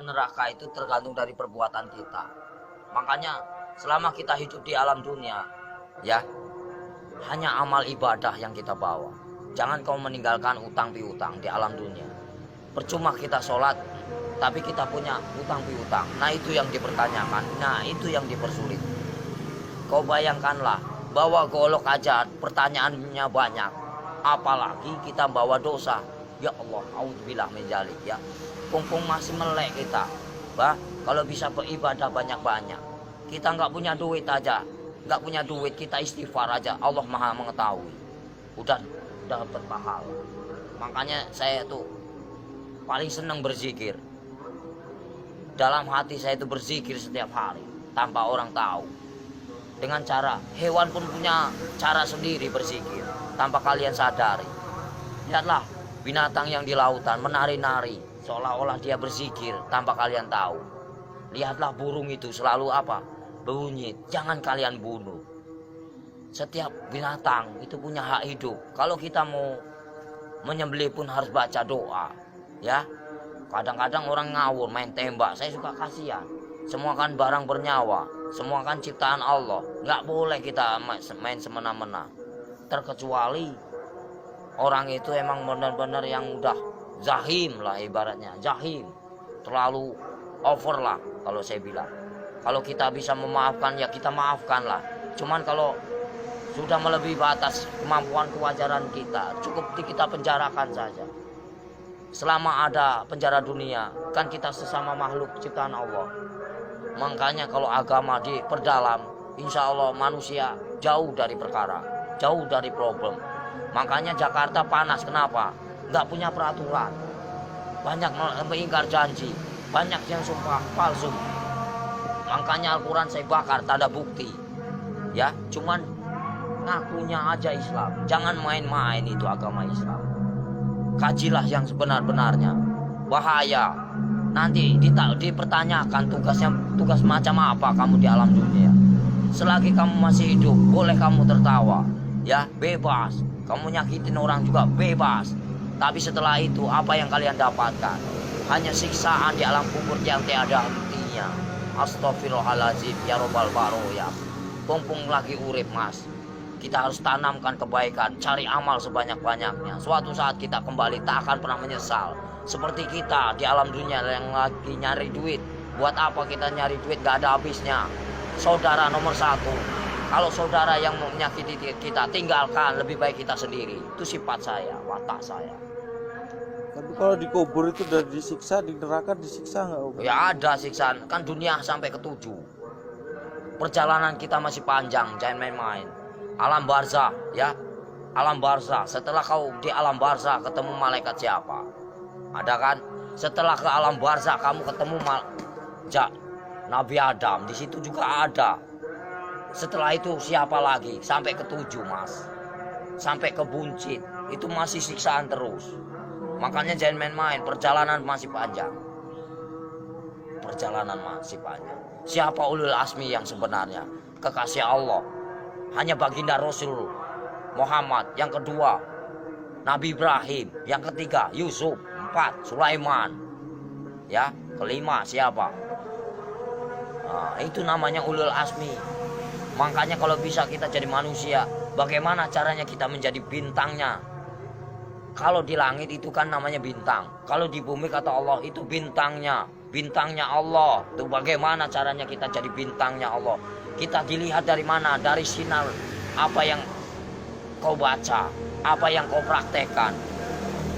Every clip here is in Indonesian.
neraka itu tergantung dari perbuatan kita. Makanya selama kita hidup di alam dunia, ya, hanya amal ibadah yang kita bawa. Jangan kau meninggalkan utang piutang di alam dunia. Percuma kita sholat, tapi kita punya utang piutang. Nah itu yang dipertanyakan, nah itu yang dipersulit. Kau bayangkanlah, bawa golok aja pertanyaannya banyak. Apalagi kita bawa dosa. Ya Allah, auzubillah min dzalik ya. Pung masih melek kita. Bah, kalau bisa beribadah banyak-banyak. Kita nggak punya duit aja. Nggak punya duit, kita istighfar aja. Allah Maha mengetahui. Udah dapat pahala. Makanya saya tuh paling senang berzikir. Dalam hati saya itu berzikir setiap hari tanpa orang tahu. Dengan cara, hewan pun punya cara sendiri berzikir tanpa kalian sadari. Lihatlah binatang yang di lautan menari-nari seolah-olah dia berzikir tanpa kalian tahu. Lihatlah burung itu selalu apa? Bunyi, jangan kalian bunuh. Setiap binatang itu punya hak hidup. Kalau kita mau menyembelih pun harus baca doa, ya. Kadang-kadang orang ngawur main tembak, saya suka kasihan. Semua kan barang bernyawa, semua kan ciptaan Allah. Nggak boleh kita main semena-mena. Terkecuali orang itu emang benar-benar yang udah zahim lah ibaratnya, zahim. Terlalu over lah kalau saya bilang. Kalau kita bisa memaafkan ya kita maafkan lah. Cuman kalau sudah melebihi batas kemampuan kewajaran kita, cukup kita penjarakan saja. Selama ada penjara dunia, kan kita sesama makhluk ciptaan Allah. Makanya kalau agama diperdalam, insya Allah manusia jauh dari perkara, jauh dari problem. Makanya Jakarta panas, kenapa? Nggak punya peraturan. Banyak mengingkar janji, banyak yang sumpah palsu. Makanya Al-Quran saya bakar, tak ada bukti. Ya, cuman ngakunya aja Islam. Jangan main-main itu agama Islam. Kajilah yang sebenar-benarnya. Bahaya. Nanti dipertanyakan tugas macam apa kamu di alam dunia. Selagi kamu masih hidup, boleh kamu tertawa, ya, bebas. Kamu nyakitin orang juga bebas. Tapi setelah itu apa yang kalian dapatkan? Hanya siksaan di alam kubur yang tiada hentinya. Astagfirullahaladzim ya robbal baroya. Pung lagi urip mas. Kita harus tanamkan kebaikan, cari amal sebanyak-banyaknya. Suatu saat kita kembali tak akan pernah menyesal. Seperti kita di alam dunia yang lagi nyari duit. Buat apa kita nyari duit gak ada habisnya. Saudara nomor satu. Kalau saudara yang menyakiti kita, tinggalkan, lebih baik kita sendiri. Itu sifat saya, watak saya. Tapi kalau dikubur itu udah disiksa, di neraka disiksa nggak? Ya ada siksaan, kan dunia sampai ke 7. Perjalanan kita masih panjang, jangan main-main. Alam barzah, ya, alam barzah. Setelah kau di alam barzah ketemu malaikat siapa? Ada kan? Setelah ke alam barzah kamu ketemu Nabi Adam, di situ juga ada. Setelah itu siapa lagi? Sampai ke 7 mas, sampai ke buncit, itu masih siksaan terus. Makanya jangan main-main, perjalanan masih panjang. Perjalanan masih panjang. Siapa ulul asmi yang sebenarnya? Kekasih Allah. Hanya baginda Rasul Muhammad. Yang kedua Nabi Ibrahim. Yang ketiga Yusuf. 4 Sulaiman. Ya, kelima siapa? Nah, itu namanya ulul asmi. Makanya kalau bisa kita jadi manusia, bagaimana caranya kita menjadi bintangnya? Kalau di langit itu kan namanya bintang. Kalau di bumi kata Allah itu bintangnya. Bintangnya Allah. Itu bagaimana caranya kita jadi bintangnya Allah? Kita dilihat dari mana? Dari sinar apa yang kau baca, apa yang kau praktekkan.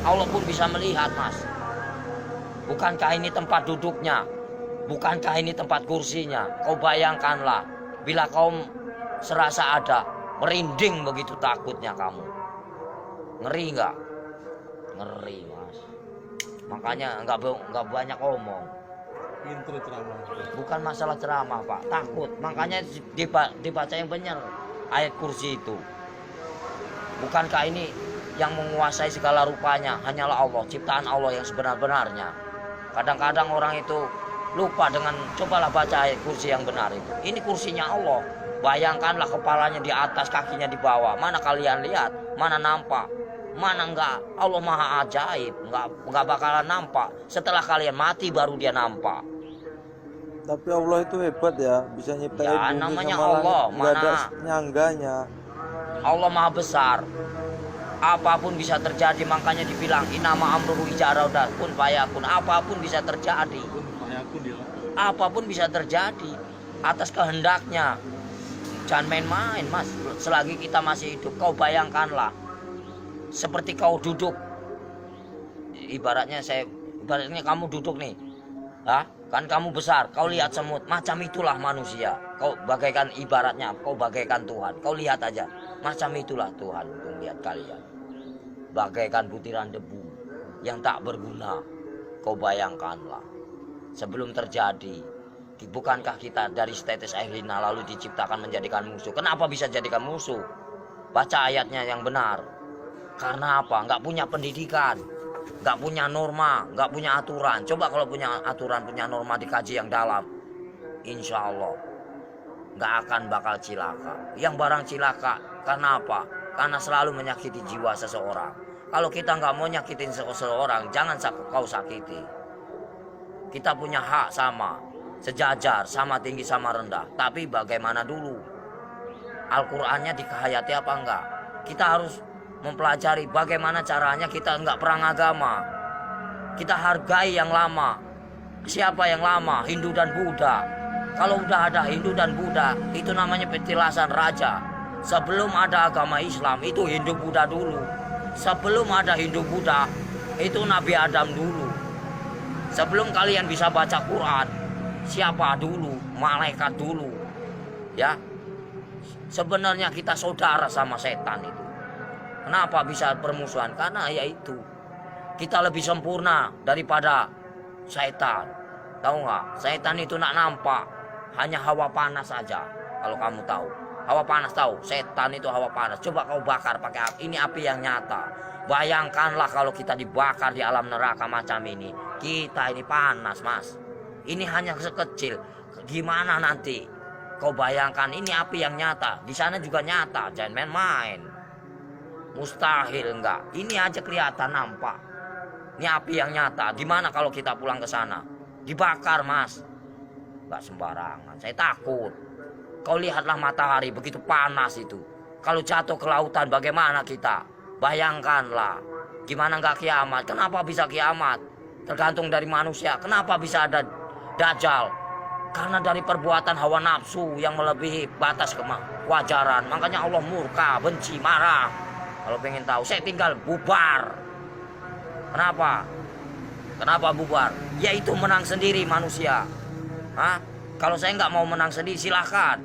Allah pun bisa melihat mas. Bukankah ini tempat duduknya? Bukankah ini tempat kursinya? Kau bayangkanlah, bila kau serasa ada, merinding begitu takutnya kamu. Ngeri nggak? Ngeri mas. Makanya nggak banyak omong. Pintu ceramah. Bukan masalah ceramah pak, takut. Makanya dibaca yang benar ayat kursi itu. Bukankah ini yang menguasai segala rupanya hanyalah Allah, ciptaan Allah yang sebenar-benarnya. Kadang-kadang orang itu lupa dengan, cobalah baca ayat kursi yang benar itu. Ini kursinya Allah. Bayangkanlah kepalanya di atas, kakinya di bawah. Mana kalian lihat? Mana nampak? Mana enggak? Allah maha ajaib, enggak bakalan nampak. Setelah kalian mati baru dia nampak. Tapi Allah itu hebat ya, bisa nyiptain Ya, bumi namanya sama Allah, langit, nggak ada mana? nyangganya. Allah maha besar. Apapun bisa terjadi, makanya dibilang inama amruhu iza arada kun fayakun. Apapun bisa terjadi. Apapun bisa terjadi atas kehendaknya. Jangan main-main, Mas. Selagi kita masih hidup, kau bayangkanlah seperti kau duduk. Ibaratnya kamu duduk nih. Kan kamu besar, kau lihat semut, macam itulah manusia. Kau bagaikan ibaratnya, kau bagaikan Tuhan. Kau lihat aja, macam itulah Tuhan untuk lihat kalian. Bagaikan butiran debu yang tak berguna. Kau bayangkanlah, sebelum terjadi, bukankah kita dari setetes air lina lalu diciptakan menjadikan musuh? Kenapa bisa jadikan musuh? Baca ayatnya yang benar. Karena apa? Nggak punya pendidikan, nggak punya norma, nggak punya aturan. Coba kalau punya aturan, punya norma, dikaji yang dalam, insya Allah nggak akan bakal cilaka. Yang barang cilaka karena apa? Karena selalu menyakiti jiwa seseorang. Kalau kita nggak mau nyakitin seseorang, jangan kau sakiti. Kita punya hak sama, sejajar, sama tinggi, sama rendah. Tapi bagaimana dulu? Al-Qur'annya dikehayati apa enggak? Kita harus mempelajari bagaimana caranya kita enggak perang agama. Kita hargai yang lama. Siapa yang lama? Hindu dan Buddha. Kalau udah ada Hindu dan Buddha, itu namanya petilasan raja. Sebelum ada agama Islam, itu Hindu Buddha dulu. Sebelum ada Hindu Buddha, itu Nabi Adam dulu. Sebelum kalian bisa baca Quran, siapa dulu? Malaikat dulu. Ya. Sebenarnya kita saudara sama setan itu. Kenapa bisa permusuhan? Karena yaitu kita lebih sempurna daripada setan. Tahu nggak? Setan itu nak nampak, hanya hawa panas saja. Kalau kamu tahu, hawa panas tahu. Setan itu hawa panas. Coba kau bakar pakai api. Ini api yang nyata. Bayangkanlah kalau kita dibakar di alam neraka macam ini. Kita ini panas, Mas. Ini hanya sekecil. Gimana nanti? Kau bayangkan ini api yang nyata. Di sana juga nyata. Jangan main-main. Mustahil enggak. Ini aja kelihatan nampak. Ini api yang nyata. Gimana kalau kita pulang ke sana? Dibakar, Mas. Enggak sembarangan. Saya takut. Kau lihatlah matahari begitu panas itu. Kalau jatuh ke lautan bagaimana kita? Bayangkanlah. Gimana enggak kiamat? Kenapa bisa kiamat? Tergantung dari manusia. Kenapa bisa ada Dajjal? Karena dari perbuatan hawa nafsu yang melebihi batas kewajaran. Makanya Allah murka, benci, marah. Kalau pengen tahu, saya tinggal bubar. Kenapa? Kenapa bubar? Yaitu menang sendiri manusia. Kalau saya nggak mau menang sendiri, silahkan.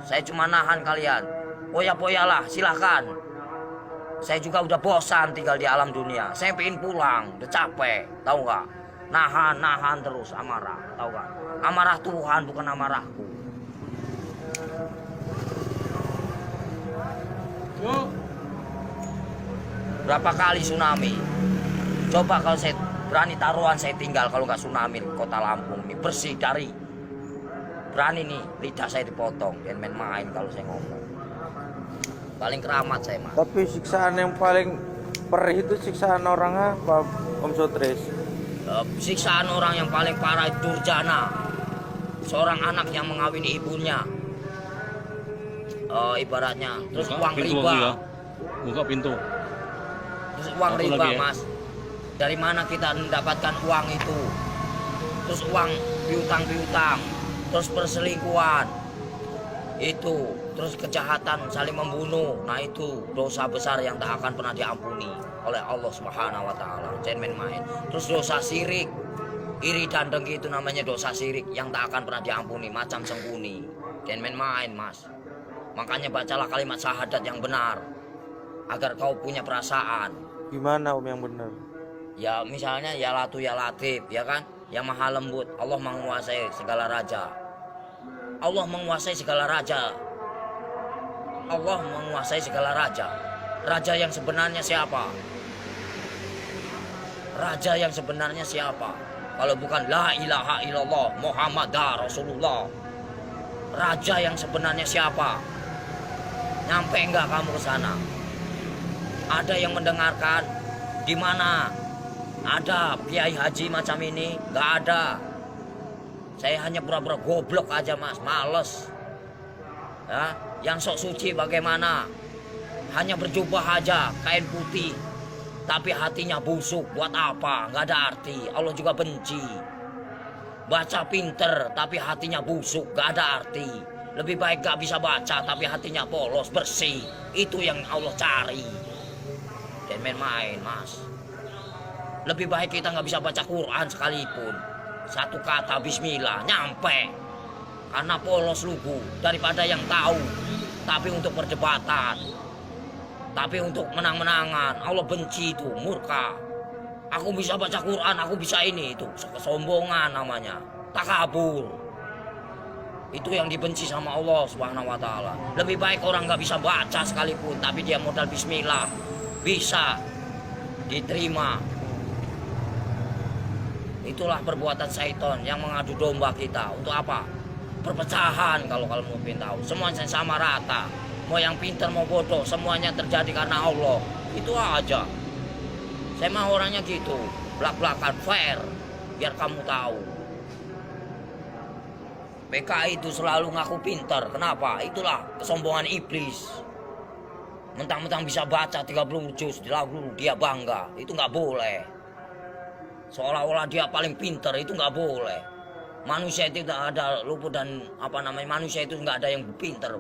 Saya cuma nahan kalian. Poya-poyalah, silahkan. Saya juga udah bosan tinggal di alam dunia. Saya pengen pulang, udah capek. Tahu nggak? Nahan terus amarah. Tahu nggak? Amarah Tuhan bukan amarahku. Berapa kali tsunami? Coba kalau saya berani taruhan saya tinggal kalau nggak tsunami kota Lampung ini bersih dari. Berani nih lidah saya dipotong. Jangan main-main kalau saya ngomong. Paling keramat saya mah. Tapi siksaan yang paling perih itu siksaan orang apa, Om Sotris? Siksaan orang yang paling parah itu durjana. Seorang anak yang mengawini ibunya. Ibaratnya terus buka uang pintu riba. Ya. Buka pintu. Terus uang Apa riba, lagi ya? Mas. Dari mana kita mendapatkan uang itu? Terus uang piutang, terus perselingkuhan. Itu, terus kejahatan saling membunuh. Nah, itu dosa besar yang tak akan pernah diampuni oleh Allah Subhanahu wa taala. Jangan main-main. Terus dosa syirik. Iri dan dengki itu namanya dosa syirik yang tak akan pernah diampuni, macam sembunyi. Jangan main-main, Mas. Makanya bacalah kalimat syahadat yang benar agar kau punya perasaan. Gimana Om yang benar? Ya misalnya ya Latu ya Latif, ya kan? Yang maha lembut. Allah menguasai segala raja. Allah menguasai segala raja. Allah menguasai segala raja. Raja yang sebenarnya siapa? Raja yang sebenarnya siapa? Kalau bukan la ilaha illallah Muhammadar Rasulullah. Raja yang sebenarnya siapa? Nyampe enggak kamu ke sana? Ada yang mendengarkan? Di mana ada kiai haji macam ini? Nggak ada. Saya hanya pura-pura goblok aja mas, males. Ya, yang sok suci bagaimana? Hanya berjubah aja, kain putih, tapi hatinya busuk. Buat apa? Nggak ada arti. Allah juga benci. Baca pinter, tapi hatinya busuk, nggak ada arti. Lebih baik gak bisa baca, tapi hatinya polos, bersih. Itu yang Allah cari. Dan main-main mas. Lebih baik kita nggak bisa baca Quran sekalipun. Satu kata Bismillah nyampe, karena polos lugu, daripada yang tahu tapi untuk perdebatan, tapi untuk menang-menangan. Allah benci itu, murka. Aku bisa baca Quran, aku bisa ini, itu kesombongan namanya, takabur. Itu yang dibenci sama Allah Subhanahu wa taala. Lebih baik orang nggak bisa baca sekalipun tapi dia modal Bismillah bisa diterima. Itulah perbuatan syaitan yang mengadu domba kita. Untuk apa? Perpecahan. Kalau mau tahu, semuanya sama rata. Mau yang pintar mau bodoh, semuanya terjadi karena Allah. Itu aja. Saya mah orangnya gitu, belak-belakan, fair, biar kamu tahu. PKI itu selalu ngaku pintar. Kenapa? Itulah kesombongan iblis. Mentang-mentang bisa baca 30 juz lalu dia bangga. Itu nggak boleh. Seolah-olah dia paling pintar, itu nggak boleh. Manusia itu tidak ada luput dan manusia itu nggak ada yang pintar,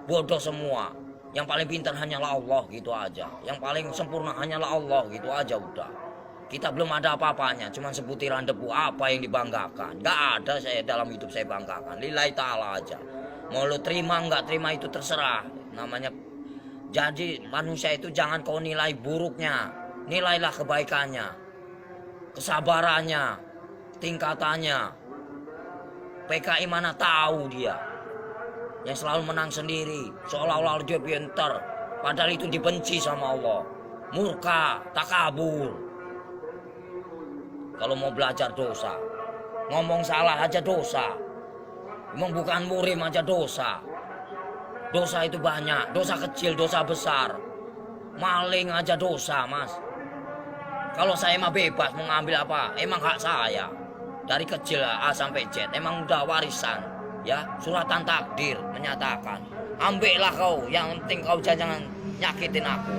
bodoh semua. Yang paling pintar hanyalah Allah, gitu aja. Yang paling sempurna hanyalah Allah, gitu aja udah. Kita belum ada apa-apanya, cuma sebutiran debu. Apa yang dibanggakan? Nggak ada saya dalam hidup saya banggakan. Lillahi ta'ala aja. Mau lo terima nggak terima itu terserah. Namanya. Jadi manusia itu jangan kau nilai buruknya, nilailah kebaikannya, kesabarannya, tingkatannya. PKI mana tahu dia yang selalu menang sendiri, seolah-olah dia pintar, padahal itu dibenci sama Allah. Murka, takabur. Kalau mau belajar dosa, ngomong salah aja dosa, emang bukan murim aja dosa. Dosa itu banyak, dosa kecil, dosa besar. Maling aja dosa mas. Kalau saya mah bebas mau ngambil apa, emang hak saya. Dari kecil A sampai Z, emang udah warisan. Ya, suratan takdir menyatakan. Ambillah kau, yang penting kau jangan nyakitin aku.